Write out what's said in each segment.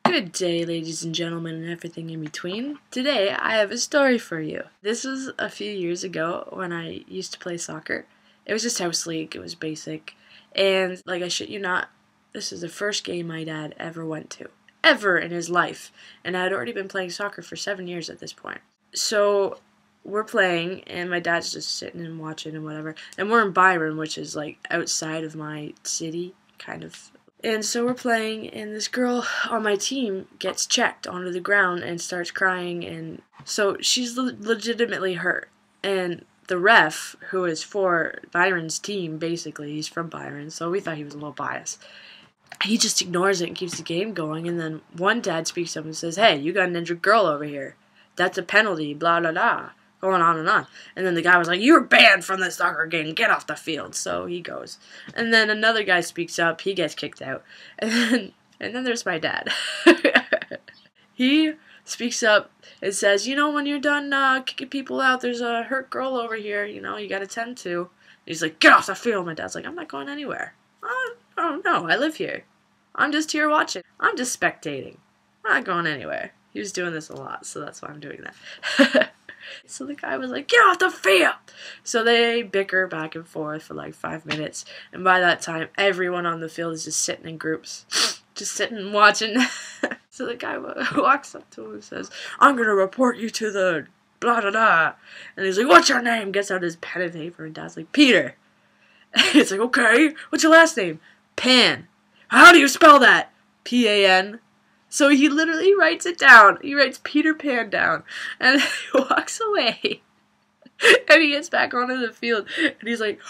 Good day, ladies and gentlemen, and everything in between. Today, I have a story for you. This was a few years ago when I used to play soccer. It was just house league, it was basic, and, like, I shit you not, this is the first game my dad ever went to. Ever in his life. And I had already been playing soccer for 7 years at this point. So, we're playing, and my dad's just sitting and watching and whatever. And we're in Byron, which is, like, outside of my city, kind of. And so we're playing, and this girl on my team gets checked onto the ground and starts crying, and so she's legitimately hurt. And the ref, who is for Byron's team, basically, he's from Byron, so we thought he was a little biased. He just ignores it and keeps the game going, and then one dad speaks up and says, "Hey, you got an injured girl over here. That's a penalty, blah, blah, blah." Going on and on. And then the guy was like, "You're banned from the soccer game. Get off the field." So he goes. And then another guy speaks up. He gets kicked out. And then there's my dad. He speaks up and says, when you're done kicking people out, there's a hurt girl over here, you got to tend to. And he's like, "Get off the field." My dad's like, "I'm not going anywhere. Oh, no, I live here. I'm just here watching. I'm just spectating. I'm not going anywhere." He was doing this a lot, so that's why I'm doing that. So the guy was like, "Get off the field!" So they bicker back and forth for like 5 minutes. And by that time, everyone on the field is just sitting in groups. Just sitting and watching. So the guy walks up to him and says, "I'm going to report you to the blah, blah, blah." And he's like, "What's your name?" Gets out his pen and paper. And Dad's like, "Peter." And it's like, "Okay, what's your last name?" "Pan." "How do you spell that?" "P-A-N." So he literally writes it down. He writes Peter Pan down. And he walks away. And he gets back onto the field. And he's like,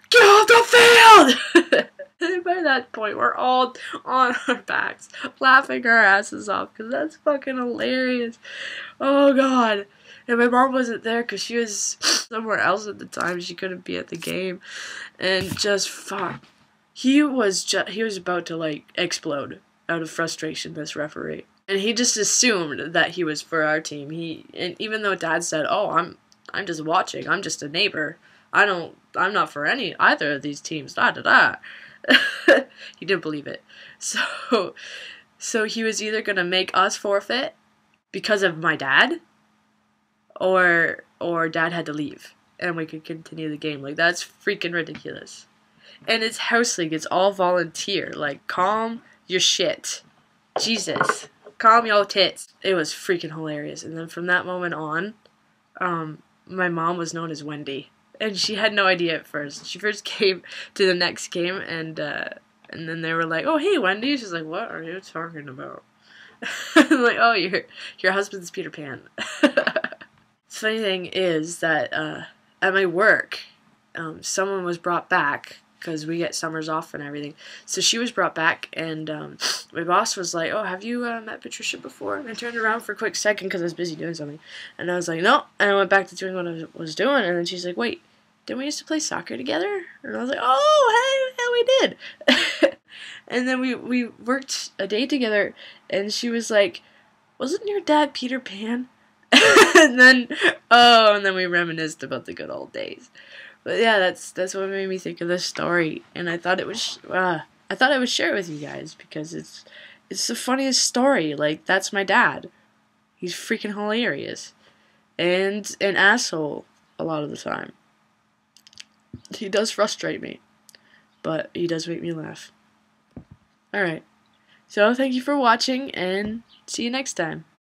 "Get off the field!" And by that point, we're all on our backs, laughing our asses off. Because that's fucking hilarious. Oh, God. And my mom wasn't there because she was somewhere else at the time. She couldn't be at the game. And just, fuck. He was about to, like, explode out of frustration, this referee. And he just assumed that he was for our team. And even though Dad said, "Oh, I'm just watching. I'm just a neighbor. I'm not for either of these teams." Da da da. He didn't believe it. So he was either gonna make us forfeit because of my dad, or Dad had to leave and we could continue the game. Like, that's freaking ridiculous. And it's house league. It's all volunteer. Like, calm your shit. Jesus. Calm your tits. It was freaking hilarious. And then from that moment on, my mom was known as Wendy. And she had no idea at first. She first came to the next game, and then they were like, "Oh, hey, Wendy." She's like, "What are you talking about?" I'm like, "Oh, your husband's Peter Pan." The funny thing is that at my work, someone was brought back, because we get summers off and everything. So she was brought back, and my boss was like, "Oh, have you met Patricia before?" And I turned around for a quick second because I was busy doing something. And I was like, "No." And I went back to doing what I was doing. And then she's like, "Wait, didn't we used to play soccer together?" And I was like, "Oh, hey, yeah, we did." And then we worked a day together, and she was like, "Wasn't your dad Peter Pan?" and then we reminisced about the good old days. But yeah, that's what made me think of this story, and I thought I would share it with you guys because it's the funniest story. Like, that's my dad. He's freaking hilarious, and an asshole a lot of the time. He does frustrate me, but he does make me laugh. All right, so thank you for watching, and see you next time.